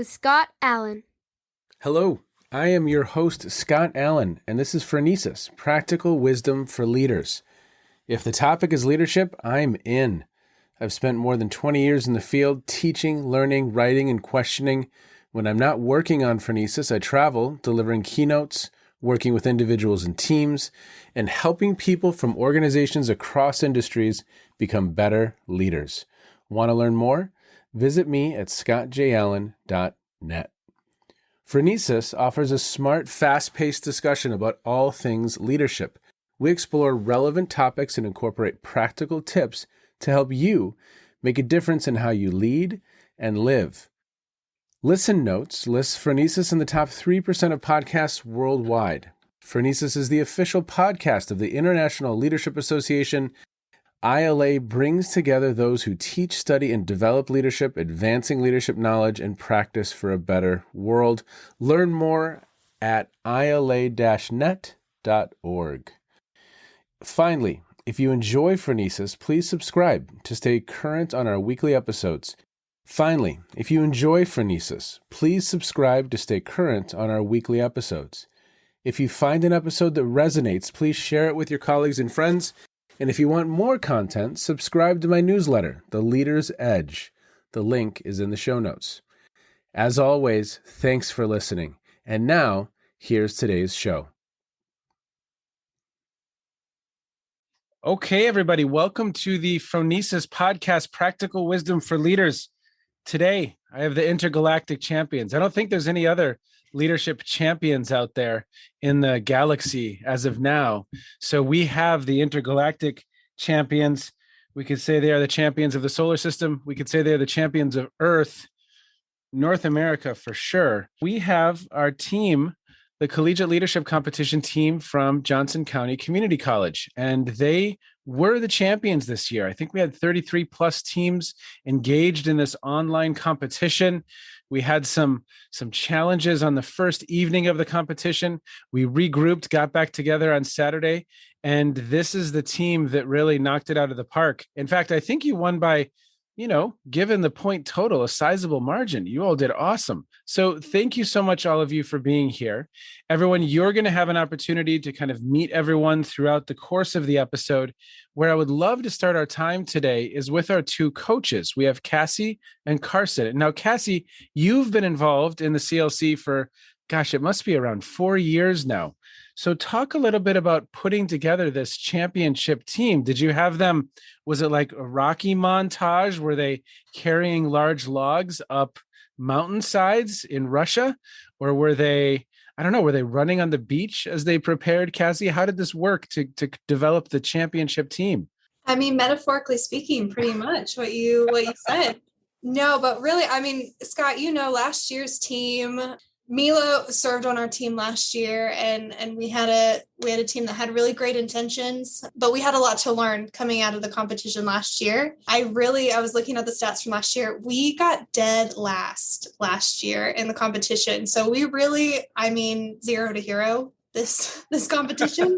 with Scott Allen. Hello, I am your host, Scott Allen, and this is Phronesis, Practical Wisdom for Leaders. If the topic is leadership, I'm in. I've spent more than 20 years in the field teaching, learning, writing, and questioning. When I'm not working on Phronesis, I travel, delivering keynotes, working with individuals and teams, and helping people from organizations across industries become better leaders. Want to learn more? Visit me at scottjallen.net. Phronesis offers a smart, fast-paced discussion about all things leadership. We explore relevant topics and incorporate practical tips to help you make a difference in how you lead and live. Listen Notes lists Phronesis in the top 3% of podcasts worldwide. Phronesis is the official podcast of the International Leadership Association. ILA brings together those who teach, study, and develop leadership, advancing leadership knowledge and practice for a better world. Learn more at ila-net.org. Finally, if you enjoy Phronesis, please subscribe to stay current on our weekly episodes. If you find an episode that resonates, please share it with your colleagues and friends. And if you want more content, subscribe to my newsletter, The Leader's Edge. The link is in the show notes. As always, thanks for listening. And now, here's today's show. Okay, everybody, welcome to the Phronesis podcast, Practical Wisdom for Leaders. Today, I have the Intergalactic Champions. I don't think there's any other leadership champions out there in the galaxy as of now. So we have the Intergalactic Champions. We could say they are the champions of the solar system. We could say they're the champions of Earth, North America for sure. We have our team, the Collegiate Leadership Competition team from Johnson County Community College, and they were the champions this year. I think we had 33 plus teams engaged in this online competition. We had some challenges on the first evening of the competition. We regrouped, got back together on Saturday, and this is the team that really knocked it out of the park. In fact, I think you won by, given the point total, a sizable margin. You all did awesome. So thank you so much, all of you, for being here. Everyone, you're going to have an opportunity to kind of meet everyone throughout the course of the episode. Where I would love to start our time today is with our two coaches. We have Cassie and Carson. Now, Cassie, you've been involved in the CLC for, it must be around 4 years now. So talk a little bit about putting together this championship team. Did you have them, was it like a Rocky montage? Were they carrying large logs up mountainsides in Russia? Or were they, were they running on the beach as they prepared? Cassie, how did this work to develop the championship team? I mean, metaphorically speaking, pretty much what you said. No, but really, Scott, last year's team, Milo served on our team last year, and we had a team that had really great intentions, but we had a lot to learn coming out of the competition last year. I was looking at the stats from last year. We got dead last year in the competition. So we really, 0 to hero this competition.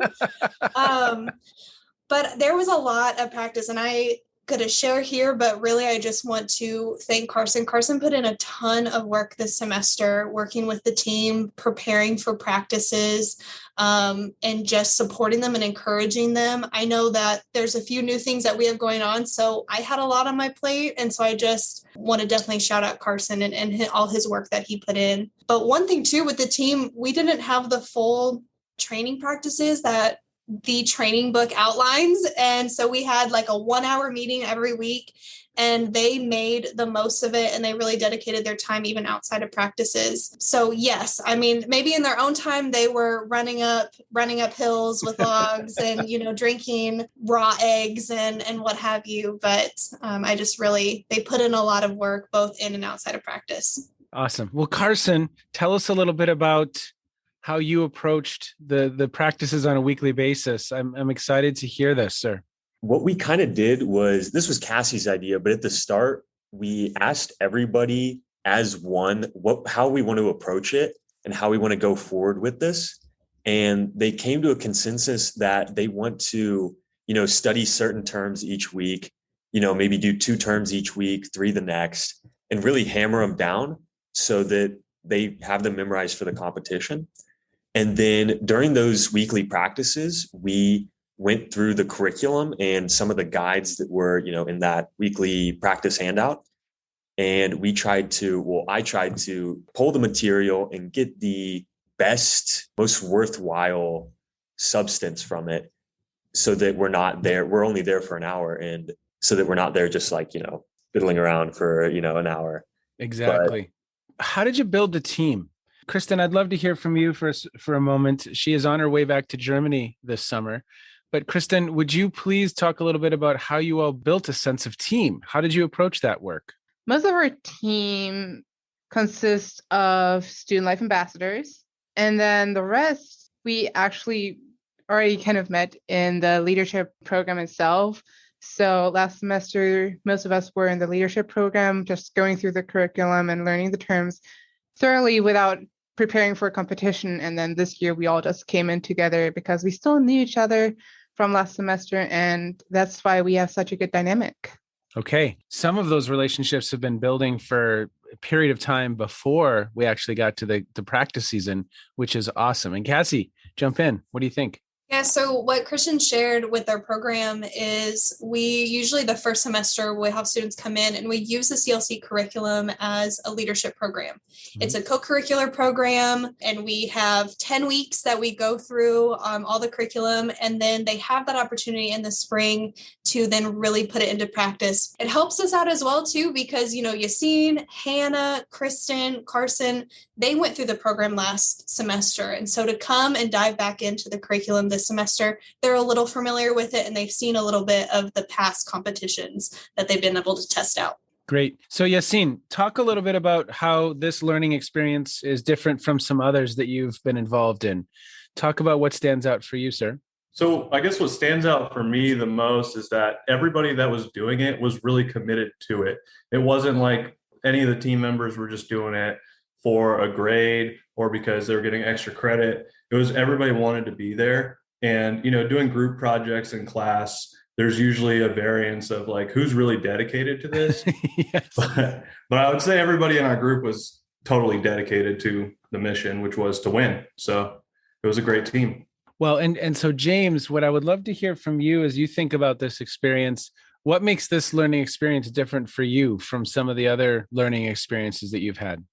But there was a lot of practice, and I could share here, but really I just want to thank Carson. Carson put in a ton of work this semester, working with the team, preparing for practices, and just supporting them and encouraging them. I know that there's a few new things that we have going on, so I had a lot on my plate, and so I just want to definitely shout out Carson and all his work that he put in. But one thing too with the team, we didn't have the full training practices that the training book outlines. And so we had like a 1-hour meeting every week, and they made the most of it, and they really dedicated their time even outside of practices. So yes, maybe in their own time, they were running up hills with logs and, drinking raw eggs and what have you. But they put in a lot of work, both in and outside of practice. Awesome. Well, Carson, tell us a little bit about how you approached the practices on a weekly basis. I'm excited to hear this, sir. What we kind of did was, this was Cassie's idea, but at the start, we asked everybody as one, how we want to approach it and how we want to go forward with this. And they came to a consensus that they want to, study certain terms each week, maybe do 2 terms each week, 3 the next, and really hammer them down. so that they have them memorized for the competition. And then during those weekly practices, we went through the curriculum and some of the guides that were, in that weekly practice handout. And I tried to pull the material and get the best, most worthwhile substance from it, so that we're only there for an hour, and so that we're not there just like, fiddling around for, an hour. Exactly. How did you build the team? Kristen, I'd love to hear from you for a moment. She is on her way back to Germany this summer. But Kristen, would you please talk a little bit about how you all built a sense of team? How did you approach that work? Most of our team consists of student life ambassadors. And then the rest, we actually already kind of met in the leadership program itself. So last semester, most of us were in the leadership program, just going through the curriculum and learning the terms thoroughly without preparing for a competition. And then this year, we all just came in together because we still knew each other from last semester. And that's why we have such a good dynamic. Okay. Some of those relationships have been building for a period of time before we actually got to the practice season, which is awesome. And Cassie, jump in. What do you think? Yeah, so what Christian shared with our program is we usually the first semester we have students come in and we use the CLC curriculum as a leadership program. Mm-hmm. It's a co-curricular program, and we have 10 weeks that we go through all the curriculum, and then they have that opportunity in the spring to then really put it into practice. It helps us out as well too, because Yassine, Hannah, Kristen, Carson, they went through the program last semester, and so to come and dive back into the curriculum this semester, they're a little familiar with it, and they've seen a little bit of the past competitions that they've been able to test out. Great. So Yassine, talk a little bit about how this learning experience is different from some others that you've been involved in. Talk about what stands out for you, sir. So I guess what stands out for me the most is that everybody that was doing it was really committed to it. It wasn't like any of the team members were just doing it for a grade or because they were getting extra credit. It was everybody wanted to be there. And, doing group projects in class, there's usually a variance of like, who's really dedicated to this? Yes. But I would say everybody in our group was totally dedicated to the mission, which was to win. So it was a great team. Well, and so James, what I would love to hear from you as you think about this experience, what makes this learning experience different for you from some of the other learning experiences that you've had?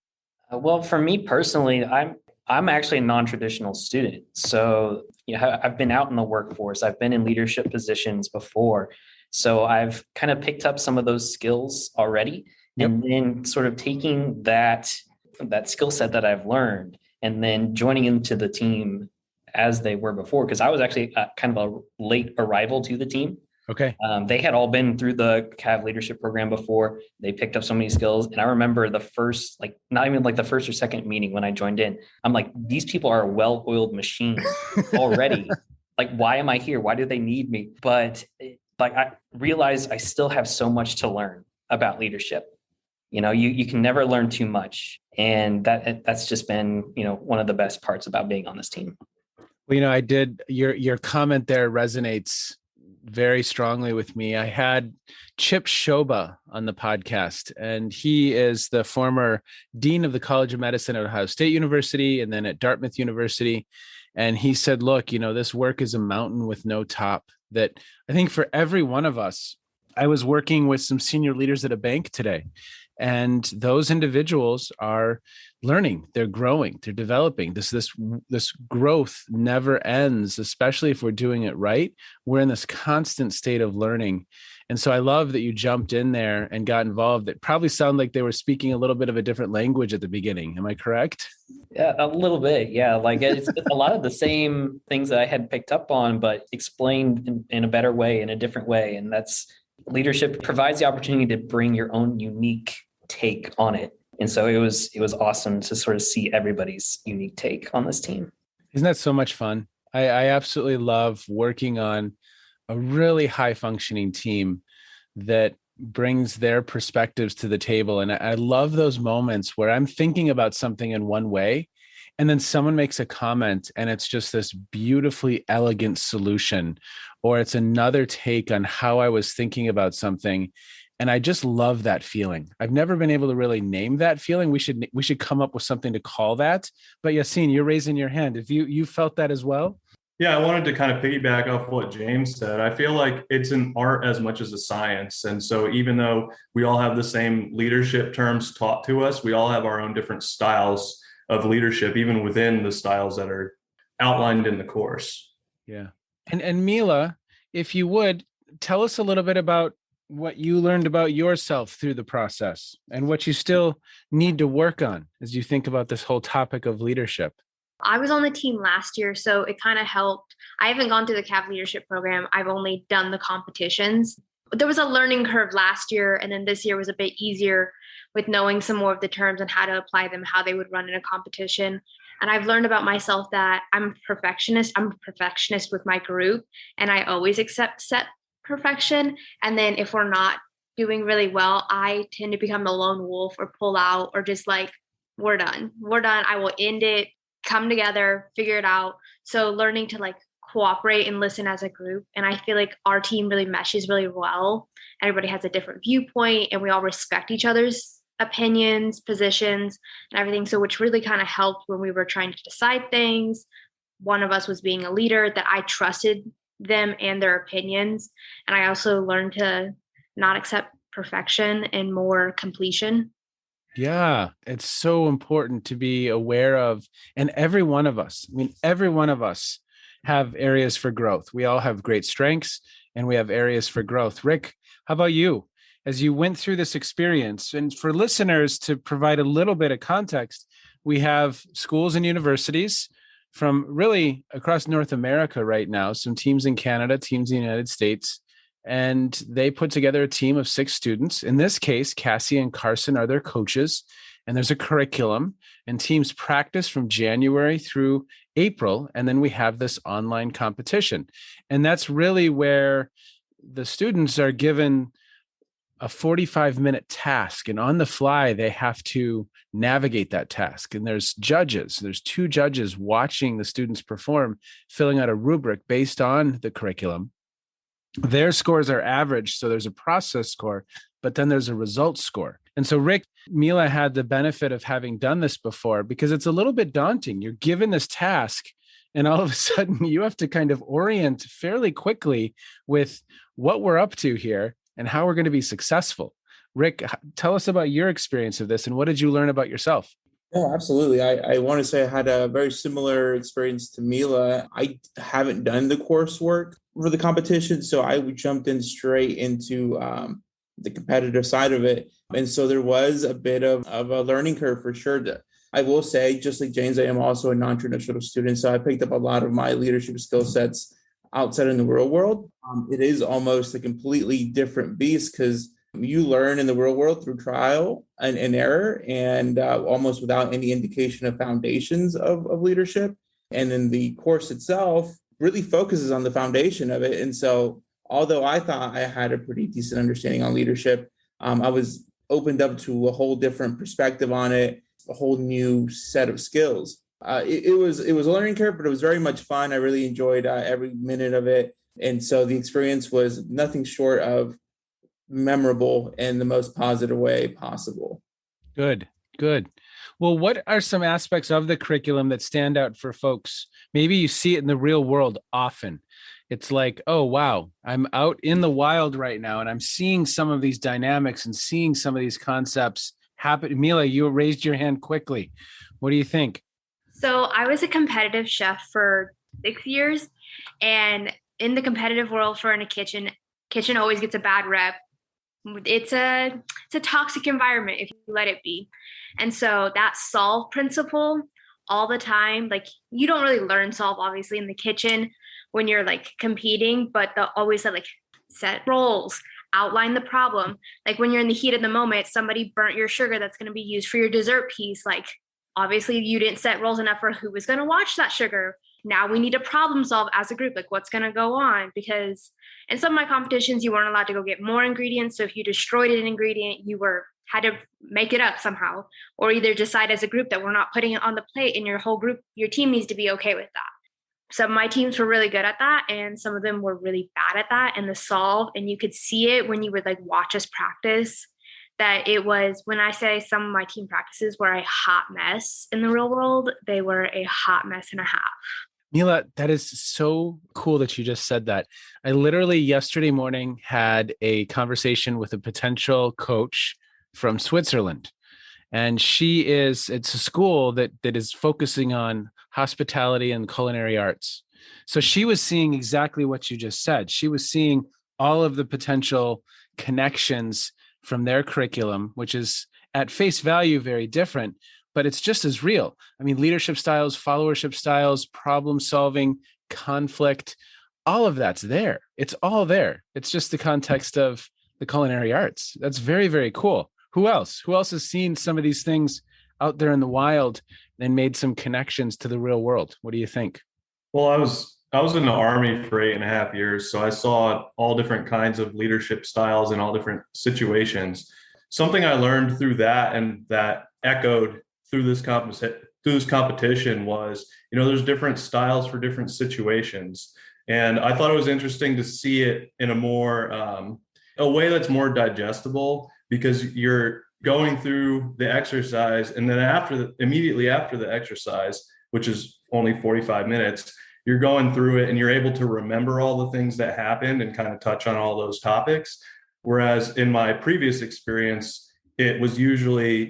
Well, for me personally, I'm actually a non-traditional student. So, I've been out in the workforce. I've been in leadership positions before. So I've kind of picked up some of those skills already. Yep. And then sort of taking that skill set that I've learned and then joining into the team as they were before, because I was actually kind of a late arrival to the team. Okay. They had all been through the CAV leadership program before. They picked up so many skills. And I remember the first, not even the first or second meeting when I joined in, I'm like, these people are a well-oiled machine already. Why am I here? Why do they need me? But I realized I still have so much to learn about leadership. You can never learn too much. And that's just been, one of the best parts about being on this team. Well, I did, your comment there resonates very strongly with me. I had Chip Shoba on the podcast, and he is the former dean of the College of Medicine at Ohio State University and then at Dartmouth University. And he said, look, this work is a mountain with no top. That I think for every one of us, I was working with some senior leaders at a bank today, and those individuals are learning, they're growing, they're developing. This growth never ends, especially if we're doing it right. We're in this constant state of learning. And so I love that you jumped in there and got involved. It probably sounded like they were speaking a little bit of a different language at the beginning. Am I correct? Yeah, a little bit. Yeah. It's a lot of the same things that I had picked up on, but explained in a better way, in a different way. And that's leadership provides the opportunity to bring your own unique take on it. And so it was awesome to sort of see everybody's unique take on this team. Isn't that so much fun? I absolutely love working on a really high functioning team that brings their perspectives to the table. And I love those moments where I'm thinking about something in one way, and then someone makes a comment and it's just this beautifully elegant solution, or it's another take on how I was thinking about something. And I just love that feeling. I've never been able to really name that feeling. We should come up with something to call that. But Yassine, you're raising your hand. If you felt that as well? Yeah, I wanted to kind of piggyback off what James said. I feel like it's an art as much as a science. And so even though we all have the same leadership terms taught to us, we all have our own different styles of leadership, even within the styles that are outlined in the course. Yeah. And Mila, if you would, tell us a little bit about what you learned about yourself through the process and what you still need to work on as you think about this whole topic of leadership. I was on the team last year, so it kind of helped. I haven't gone through the CAV leadership program. I've only done the competitions. There was a learning curve last year, and then this year was a bit easier with knowing some more of the terms and how to apply them, how they would run in a competition. And I've learned about myself that I'm a perfectionist. I'm a perfectionist with my group, and I always accept set perfection. And then if we're not doing really well, I tend to become the lone wolf or pull out or just like, we're done. We're done. I will end it, come together, figure it out. So learning to like cooperate and listen as a group. And I feel like our team really meshes really well. Everybody has a different viewpoint and we all respect each other's opinions, positions, and everything. So which really kind of helped when we were trying to decide things. One of us was being a leader, that I trusted them and their opinions. And I also learned to not accept perfection and more completion. Yeah, it's so important to be aware of. And every one of us, have areas for growth. We all have great strengths and we have areas for growth. Rick, how about you? As you went through this experience, and for listeners to provide a little bit of context, we have schools and universities from really across North America right now, some teams in Canada, teams in the United States, and they put together a team of 6 students. In this case, Cassie and Carson are their coaches, and there's a curriculum, and teams practice from January through April, and then we have this online competition. And that's really where the students are given a 45-minute task, and on the fly, they have to navigate that task. And there's 2 judges watching the students perform, filling out a rubric based on the curriculum. Their scores are average, so there's a process score, but then there's a results score. And so Rick, Mila had the benefit of having done this before, because it's a little bit daunting. You're given this task, and all of a sudden you have to kind of orient fairly quickly with what we're up to here and how we're going to be successful. Rick, tell us about your experience of this, and what did you learn about yourself? Oh, absolutely. I want to say I had a very similar experience to Mila. I haven't done the coursework for the competition, so I jumped in straight into the competitive side of it. And so there was a bit of a learning curve for sure. I will say, just like James, I am also a non-traditional student, so I picked up a lot of my leadership skill sets outside in the real world. It is almost a completely different beast, because you learn in the real world through trial and error, and almost without any indication of foundations of leadership. And then the course itself really focuses on the foundation of it. And so although I thought I had a pretty decent understanding on leadership, I was opened up to a whole different perspective on it, a whole new set of skills. It was a learning curve, but it was very much fun. I really enjoyed every minute of it. And so the experience was nothing short of memorable in the most positive way possible. Good. Well, what are some aspects of the curriculum that stand out for folks? Maybe you see it in the real world often. It's like, oh, wow, I'm out in the wild right now, and I'm seeing some of these dynamics and seeing some of these concepts happen. Mila, you raised your hand quickly. What do you think? So I was a competitive chef for 6 years, and in the competitive world for in a kitchen always gets a bad rep. It's a toxic environment if you let it be. And so that solve principle all the time, like you don't really learn solve obviously in the kitchen when you're like competing, but the always said like set roles, outline the problem. Like when you're in the heat of the moment, somebody burnt your sugar that's going to be used for your dessert piece. Like obviously you didn't set roles enough for who was going to watch that sugar. Now we need to problem solve as a group, like what's going to go on, because in some of my competitions, you weren't allowed to go get more ingredients. So if you destroyed an ingredient, had to make it up somehow, or either decide as a group that we're not putting it on the plate, and your whole group, your team needs to be okay with that. some of my teams were really good at that, and some of them were really bad at that. And the solve, and you could see it when you would like watch us practice, that it was, when I say some of my team practices were a hot mess in the real world, they were a hot mess and a half. Mila, that is so cool that you just said that. I literally yesterday morning had a conversation with a potential coach from Switzerland. And it's a school that is focusing on hospitality and culinary arts. So she was seeing exactly what you just said. She was seeing all of the potential connections from their curriculum, which is at face value very different, but it's just as real. I mean, leadership styles, followership styles, problem solving, conflict, all of that's there. It's all there. It's just the context of the culinary arts. That's very, very cool. Who else? Who else has seen some of these things out there in the wild and made some connections to the real world? What do you think? Well, I was in the Army for 8.5 years, so I saw all different kinds of leadership styles in all different situations. Something I learned through that, and that echoed through this competition, was, there's different styles for different situations. And I thought it was interesting to see it in a way that's more digestible, because you're going through the exercise, and then immediately after the exercise, which is only 45 minutes, you're going through it and you're able to remember all the things that happened and kind of touch on all those topics. Whereas in my previous experience, it was usually,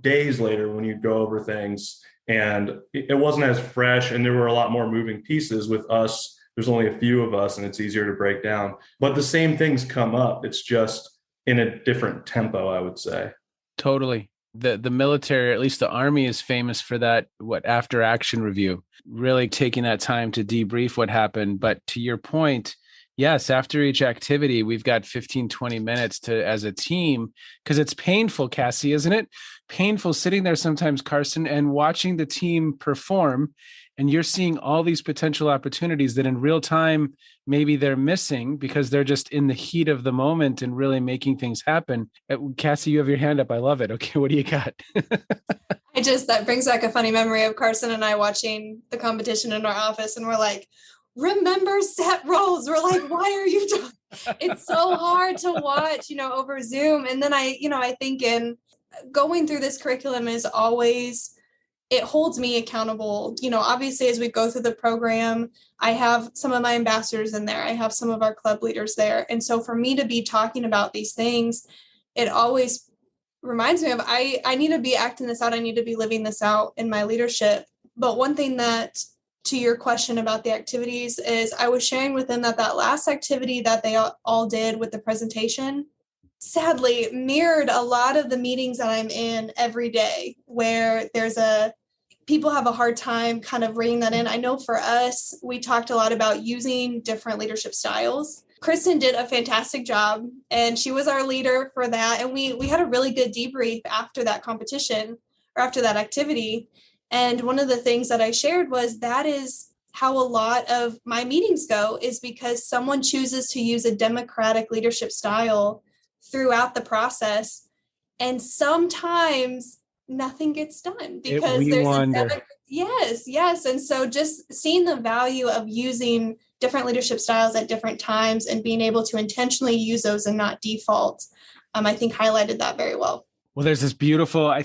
days later when you'd go over things, and it wasn't as fresh, and there were a lot more moving pieces. With us, there's only a few of us and it's easier to break down, but the same things come up. It's just in a different tempo, I would say. Totally. The military, or at least the Army, is famous for that, after action review, really taking that time to debrief what happened. But to your point, yes, after each activity, we've got 15, 20 minutes as a team, because it's painful, Cassie, isn't it? Painful sitting there sometimes, Carson, and watching the team perform. And you're seeing all these potential opportunities that in real time, maybe they're missing because they're just in the heat of the moment and really making things happen. Cassie, you have your hand up. I love it. Okay, what do you got? That brings back a funny memory of Carson and I watching the competition in our office, and we're like, remember set roles. We're like, why are you doing? It's so hard to watch, over Zoom. And then I think in going through this curriculum is always, it holds me accountable. Obviously, as we go through the program, I have some of my ambassadors in there. I have some of our club leaders there. And so for me to be talking about these things, it always reminds me of, I need to be acting this out. I need to be living this out in my leadership. But one thing that, to your question about the activities, is I was sharing with them that last activity that they all did with the presentation, sadly mirrored a lot of the meetings that I'm in every day, where people have a hard time kind of bringing that in. I know for us, we talked a lot about using different leadership styles. Kristen did a fantastic job, and she was our leader for that. And we had a really good debrief after that competition, or after that activity. And one of the things that I shared was, that is how a lot of my meetings go, is because someone chooses to use a democratic leadership style throughout the process. And sometimes nothing gets done because yes. And so just seeing the value of using different leadership styles at different times and being able to intentionally use those and not default, I think highlighted that very well. Well, there's this beautiful, I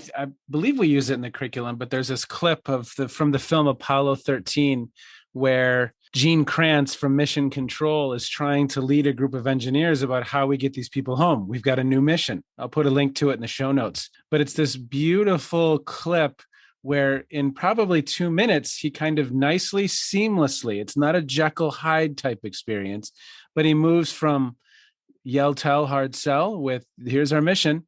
believe we use it in the curriculum, but there's this clip from the film Apollo 13, where Gene Kranz from Mission Control is trying to lead a group of engineers about how we get these people home. We've got a new mission. I'll put a link to it in the show notes. But it's this beautiful clip where in probably 2 minutes, he kind of nicely, seamlessly, it's not a Jekyll Hyde type experience, but he moves from yell, tell, hard sell with here's our mission.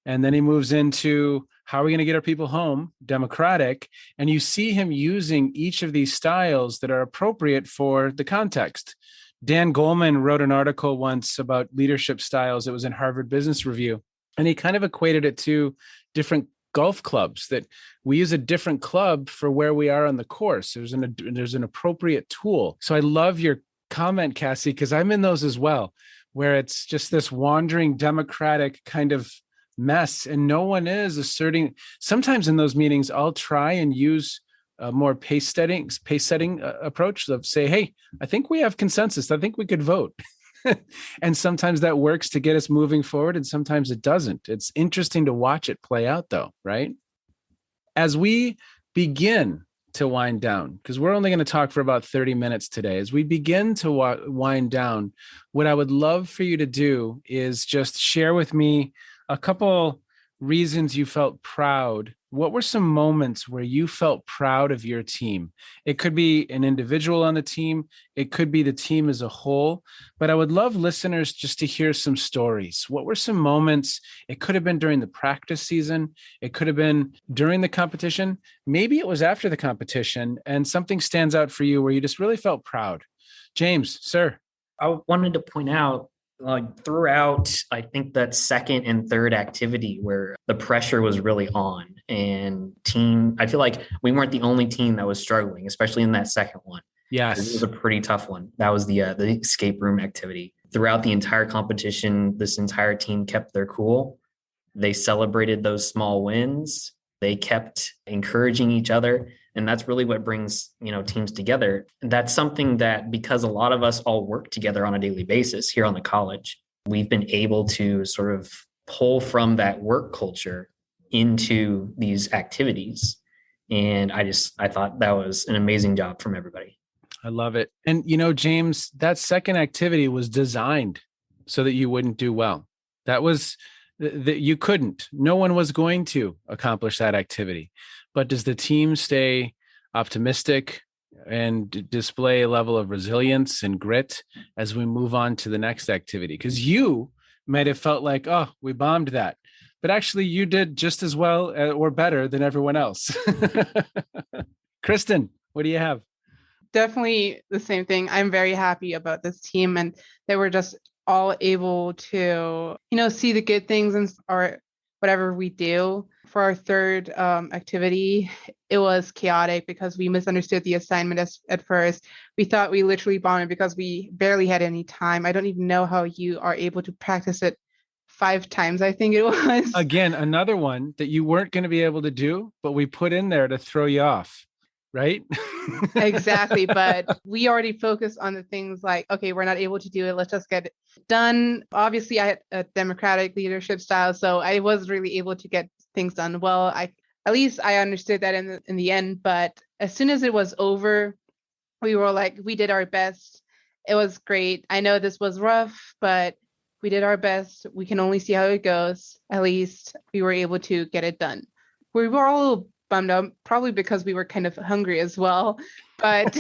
And then he moves into how are we going to get our people home, democratic. And you see him using each of these styles that are appropriate for the context. Dan Goleman wrote an article once about leadership styles. It was in Harvard Business Review. And he kind of equated it to different golf clubs, that we use a different club for where we are on the course. There's an appropriate tool. So I love your comment, Cassie, because I'm in those as well, where it's just this wandering democratic kind of mess and no one is asserting. Sometimes in those meetings, I'll try and use a more pace setting approach of say, hey, I think we have consensus. I think we could vote. And sometimes that works to get us moving forward, and sometimes it doesn't. It's interesting to watch it play out, though, right? As we begin to wind down, because we're only going to talk for about 30 minutes today, as we begin to wind down, what I would love for you to do is just share with me a couple reasons you felt proud. What were some moments where you felt proud of your team? It could be an individual on the team. It could be the team as a whole. But I would love listeners just to hear some stories. What were some moments? It could have been during the practice season. It could have been during the competition. Maybe it was after the competition and something stands out for you where you just really felt proud. James, sir. I wanted to point out, like, throughout, I think that second and third activity where the pressure was really on, and I feel like we weren't the only team that was struggling, especially in that second one. Yes. It was a pretty tough one. That was the escape room activity. Throughout the entire competition, this entire team kept their cool. They celebrated those small wins. They kept encouraging each other. And that's really what brings, teams together. And that's something that, because a lot of us all work together on a daily basis here on the college, we've been able to sort of pull from that work culture into these activities. And I thought that was an amazing job from everybody. I love it. And, James, that second activity was designed so that you wouldn't do well. That was that you couldn't. No one was going to accomplish that activity. But does the team stay optimistic and display a level of resilience and grit as we move on to the next activity? Because you might have felt like, oh, we bombed that. But actually, you did just as well or better than everyone else. Kristen, what do you have? Definitely the same thing. I'm very happy about this team and that we're just all able to, see the good things in our whatever we do. For our third activity, it was chaotic because we misunderstood the assignment at first. We thought we literally bombed it because we barely had any time. I don't even know how you are able to practice it 5 times, I think it was. Again, another one that you weren't going to be able to do, but we put in there to throw you off, right? Exactly. But we already focused on the things like, okay, we're not able to do it. Let's just get it done. Obviously, I had a democratic leadership style, so I was really able to get things done well. At least I understood that in the end. But as soon as it was over, we were like, we did our best. It was great. I know this was rough, but we did our best. We can only see how it goes. At least we were able to get it done. We were all a little bummed out, probably because we were kind of hungry as well. But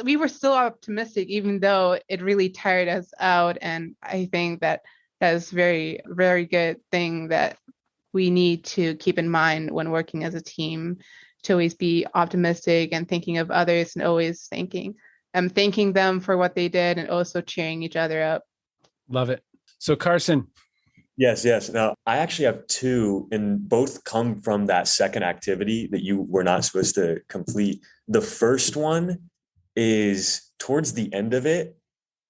we were still optimistic, even though it really tired us out. And I think that is very, very good thing that we need to keep in mind when working as a team, to always be optimistic and thinking of others and always thanking them for what they did and also cheering each other up. Love it. So Carson. Yes. Now, I actually have 2, and both come from that second activity that you were not supposed to complete. The first one is towards the end of it.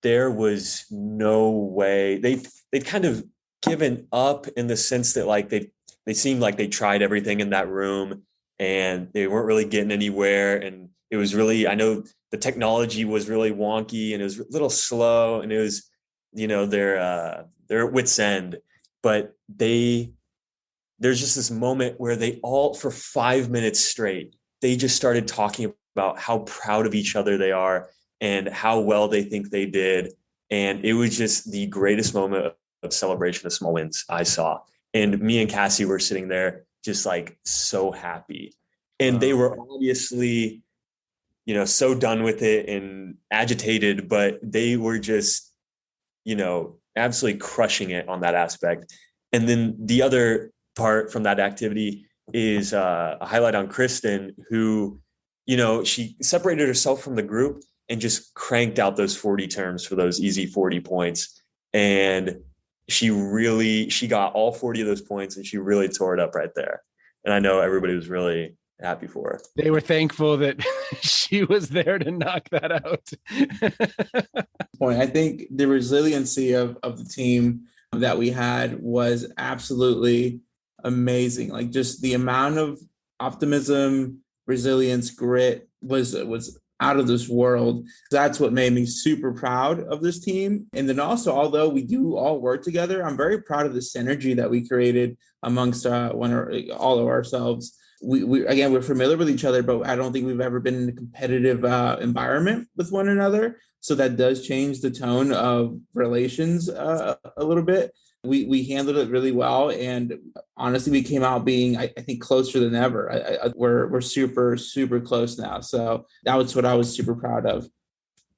There was no way. They'd kind of given up in the sense that, like, they seemed like they tried everything in that room and they weren't really getting anywhere. And it was really, I know the technology was really wonky and it was a little slow, and it was, they're at wit's end. But there's just this moment where they all, for 5 minutes straight, they just started talking about how proud of each other they are and how well they think they did. And it was just the greatest moment of celebration of small wins I saw. And me and Cassie were sitting there just like so happy. And they were obviously, so done with it and agitated, but they were just, absolutely crushing it on that aspect. And then the other part from that activity is a highlight on Kristen, who, she separated herself from the group and just cranked out those 40 terms for those easy 40 points. And she got all 40 of those points, and she really tore it up right there. And I know everybody was really happy for her. They were thankful that she was there to knock that out. I think the resiliency of the team that we had was absolutely amazing. Like, just the amount of optimism, resilience, grit was out of this world. That's what made me super proud of this team. And then also, although we do all work together, I'm very proud of the synergy that we created amongst all of ourselves. We're familiar with each other, but I don't think we've ever been in a competitive environment with one another. So that does change the tone of relations a little bit. We handled it really well, and honestly, we came out being, I think, closer than ever. We're super, super close now. So that was what I was super proud of.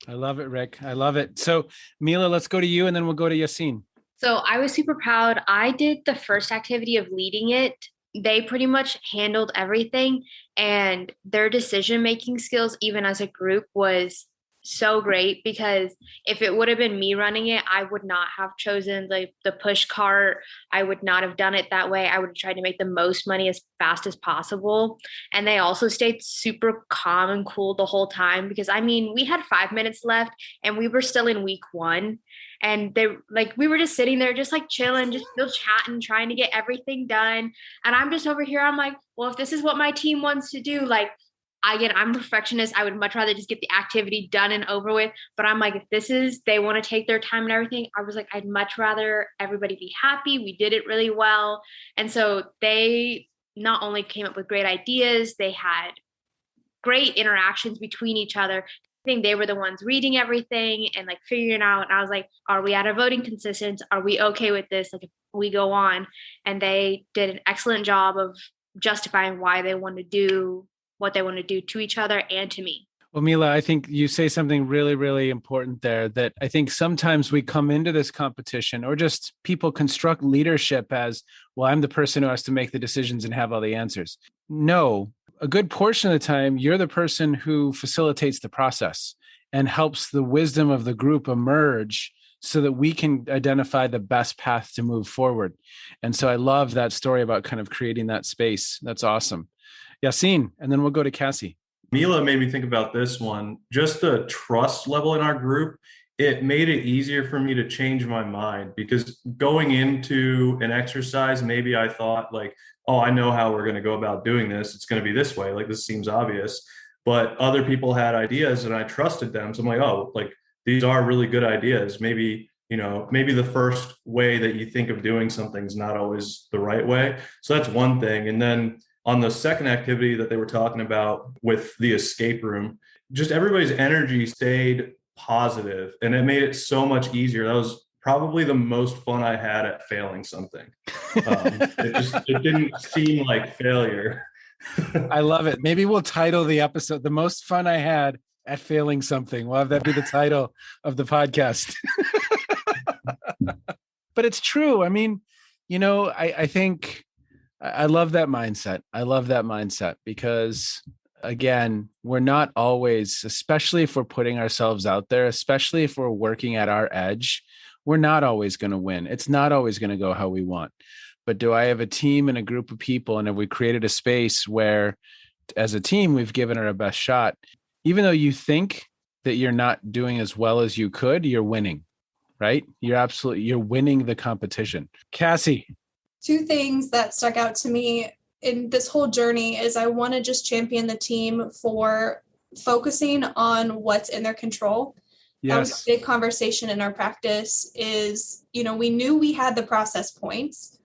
I love it, Rick. I love it. So Mila, let's go to you, and then we'll go to Yassine. So I was super proud. I did the first activity of leading it. They pretty much handled everything, and their decision-making skills, even as a group, was so great, because if it would have been me running it, I would not have chosen the push cart. I would not have done it that way. I would have tried to make the most money as fast as possible. And they also stayed super calm and cool the whole time, because we had 5 minutes left and we were still in week 1. And we were just sitting there, just chilling, just still chatting, trying to get everything done. And I'm just over here. I'm like, well, if this is what my team wants to do, I'm a perfectionist. I would much rather just get the activity done and over with. But I'm like, if they want to take their time and everything, I was like, I'd much rather everybody be happy. We did it really well. And so they not only came up with great ideas, they had great interactions between each other. I think they were the ones reading everything and figuring out. And I was like, are we at a voting consensus? Are we okay with this? If we go on. And they did an excellent job of justifying why they want to do what they want to do to each other and to me. Well, Mila, I think you say something really, really important there, that I think sometimes we come into this competition, or just people construct leadership as, well, I'm the person who has to make the decisions and have all the answers. No, a good portion of the time, you're the person who facilitates the process and helps the wisdom of the group emerge so that we can identify the best path to move forward. And so I love that story about kind of creating that space. That's awesome. Yassine, and then we'll go to Cassie. Mila made me think about this one. Just the trust level in our group, it made it easier for me to change my mind, because going into an exercise, maybe I thought oh, I know how we're going to go about doing this. It's going to be this way. This seems obvious. But other people had ideas and I trusted them. So I'm like, oh, these are really good ideas. Maybe the first way that you think of doing something is not always the right way. So that's one thing. And then on the second activity that they were talking about with the escape room, just everybody's energy stayed positive, and it made it so much easier. That was probably the most fun I had at failing something. It didn't seem like failure. I love it. Maybe we'll title the episode, "The Most Fun I Had at Failing Something." We'll have that be the title of the podcast. But it's true. I think I love that mindset. I love that mindset because, again, we're not always, especially if we're putting ourselves out there, especially if we're working at our edge, we're not always going to win. It's not always going to go how we want. But do I have a team and a group of people, and have we created a space where, as a team, we've given it our best shot? Even though you think that you're not doing as well as you could, you're winning, right? You're winning the competition. Cassie. 2 things that stuck out to me in this whole journey is I want to just champion the team for focusing on what's in their control. Yes. That was a big conversation in our practice is, we knew we had the process points.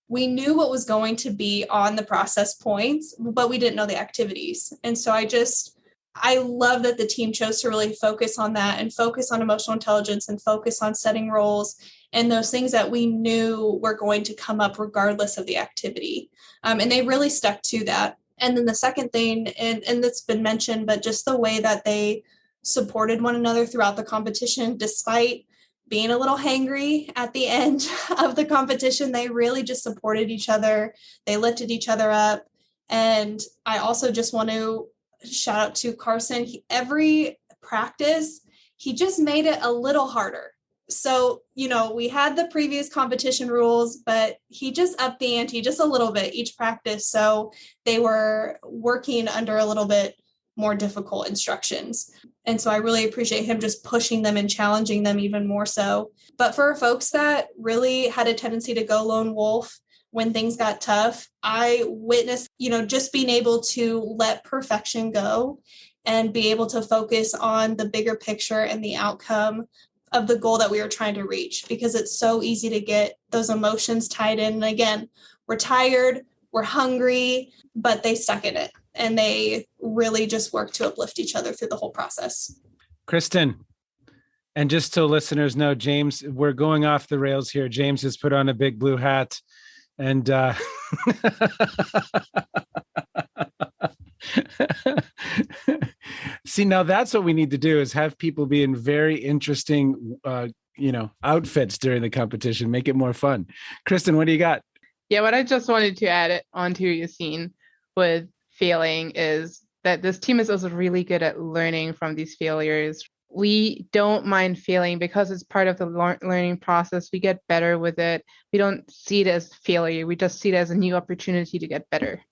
We knew what was going to be on the process points, but we didn't know the activities. And so I love that the team chose to really focus on that and focus on emotional intelligence and focus on setting roles and those things that we knew were going to come up regardless of the activity. And they really stuck to that. And then the second thing, and that's been mentioned, but just the way that they supported one another throughout the competition, despite being a little hangry at the end of the competition, they really just supported each other. They lifted each other up. And I also just want to shout out to Carson. Every practice, he just made it a little harder. So, we had the previous competition rules, but he just upped the ante just a little bit each practice. So they were working under a little bit more difficult instructions. And so I really appreciate him just pushing them and challenging them even more so. But for folks that really had a tendency to go lone wolf, when things got tough, I witnessed, just being able to let perfection go and be able to focus on the bigger picture and the outcome of the goal that we were trying to reach, because it's so easy to get those emotions tied in. And again, we're tired, we're hungry, but they stuck in it and they really just worked to uplift each other through the whole process. Kristen, and just so listeners know, James, we're going off the rails here. James has put on a big blue hat and see, now that's what we need to do, is have people be in very interesting, outfits during the competition, make it more fun. Kristen, what do you got? Yeah, what I just wanted to add onto Yassine with failing is that this team is also really good at learning from these failures. We don't mind failing because it's part of the learning process. We get better with it. We don't see it as failure. We just see it as a new opportunity to get better.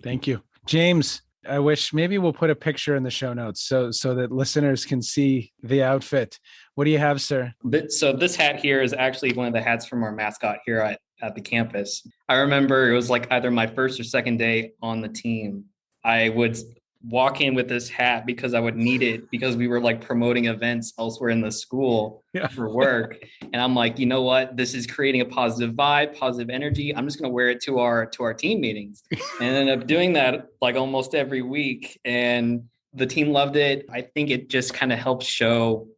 Thank you. James, I wish maybe we'll put a picture in the show notes so that listeners can see the outfit. What do you have, sir? So this hat here is actually one of the hats from our mascot here at the campus. I remember it was like either my first or second day on the team. I would walk in with this hat because I would need it because we were like promoting events elsewhere in the school for work. And I'm like, you know what? This is creating a positive vibe, positive energy. I'm just going to wear it to our team meetings and ended up doing that like almost every week. And the team loved it. I think it just kind of helps show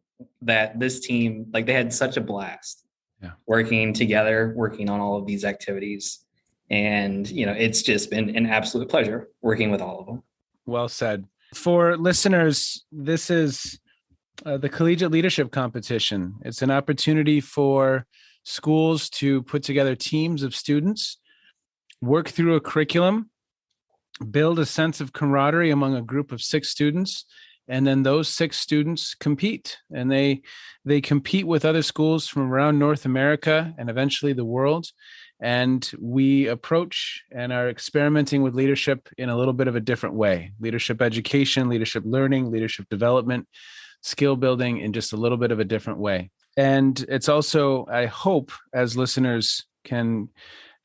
that this team, like they had such a blast working together, working on all of these activities. And, it's just been an absolute pleasure working with all of them. Well said. For listeners, this is the Collegiate Leadership Competition. It's an opportunity for schools to put together teams of students, work through a curriculum, build a sense of camaraderie among a group of 6 students, and then those 6 students compete. And they compete with other schools from around North America and eventually the world. And we approach and are experimenting with leadership in a little bit of a different way. Leadership education, leadership learning, leadership development, skill building in just a little bit of a different way. And it's also, I hope, as listeners can,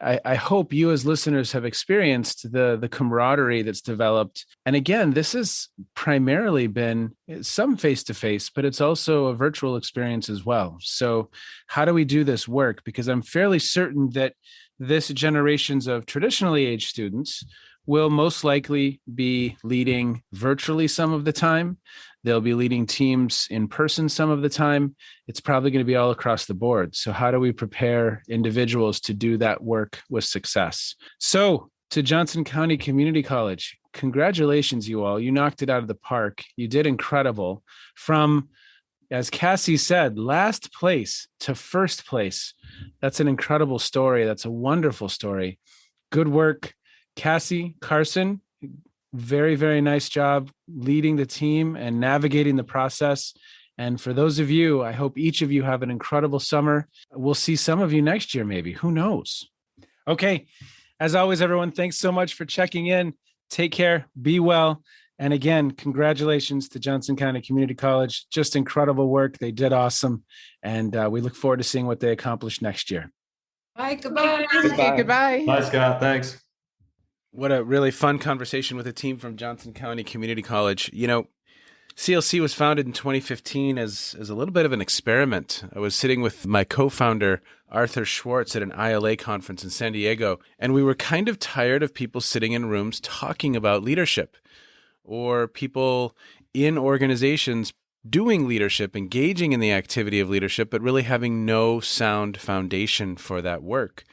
I hope you as listeners have experienced the camaraderie that's developed. And again, this has primarily been some face-to-face, but it's also a virtual experience as well. So how do we do this work? Because I'm fairly certain that this generations of traditionally aged students will most likely be leading virtually some of the time. They'll be leading teams in person some of the time. It's probably going to be all across the board. So how do we prepare individuals to do that work with success? So to Johnson County Community College, congratulations, you all. You knocked it out of the park. You did incredible. From, as Cassie said, last place to first place. That's an incredible story. That's a wonderful story. Good work. Cassie, Carson, very, very nice job leading the team and navigating the process. And for those of you, I hope each of you have an incredible summer. We'll see some of you next year, maybe. Who knows? Okay. As always, everyone, thanks so much for checking in. Take care. Be well. And again, congratulations to Johnson County Community College. Just incredible work. They did awesome. And we look forward to seeing what they accomplish next year. Bye. Goodbye. Goodbye. Bye, Scott. Thanks. What a really fun conversation with a team from Johnson County Community College. CLC was founded in 2015 as a little bit of an experiment. I was sitting with my co-founder, Arthur Schwartz, at an ILA conference in San Diego, and we were kind of tired of people sitting in rooms talking about leadership, or people in organizations doing leadership, engaging in the activity of leadership, but really having no sound foundation for that work.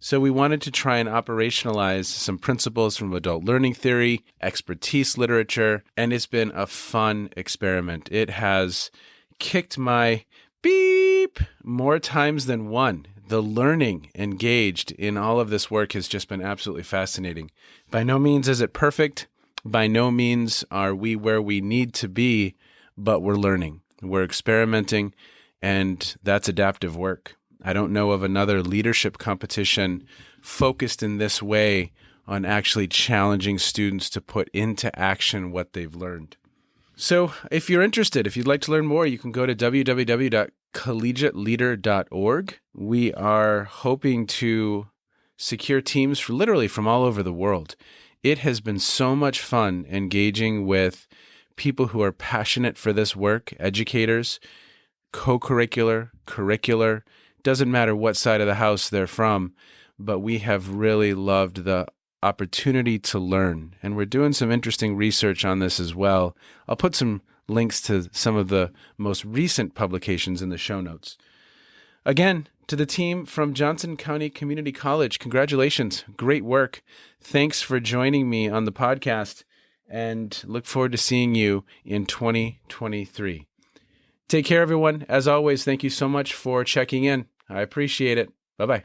So we wanted to try and operationalize some principles from adult learning theory, expertise literature, and it's been a fun experiment. It has kicked my beep more times than one. The learning engaged in all of this work has just been absolutely fascinating. By no means is it perfect. By no means are we where we need to be, but we're learning. We're experimenting, and that's adaptive work. I don't know of another leadership competition focused in this way on actually challenging students to put into action what they've learned. So if you're interested, if you'd like to learn more, you can go to www.collegiateleader.org. We are hoping to secure teams literally from all over the world. It has been so much fun engaging with people who are passionate for this work, educators, co-curricular, curricular, doesn't matter what side of the house they're from, but we have really loved the opportunity to learn. And we're doing some interesting research on this as well. I'll put some links to some of the most recent publications in the show notes. Again, to the team from Johnson County Community College, congratulations. Great work. Thanks for joining me on the podcast, and look forward to seeing you in 2023. Take care, everyone. As always, thank you so much for checking in. I appreciate it. Bye-bye.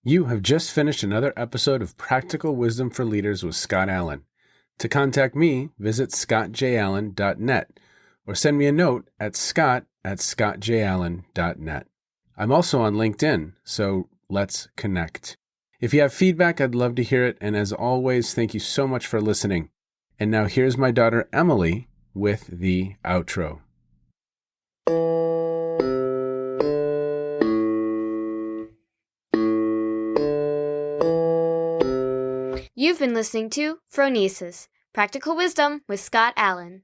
You have just finished another episode of Practical Wisdom for Leaders with Scott Allen. To contact me, visit scottjallen.net or send me a note at scott@scottjallen.net. I'm also on LinkedIn, so let's connect. If you have feedback, I'd love to hear it. And as always, thank you so much for listening. And now here's my daughter, Emily, with the outro. You've been listening to Phronesis, Practical Wisdom with Scott Allen.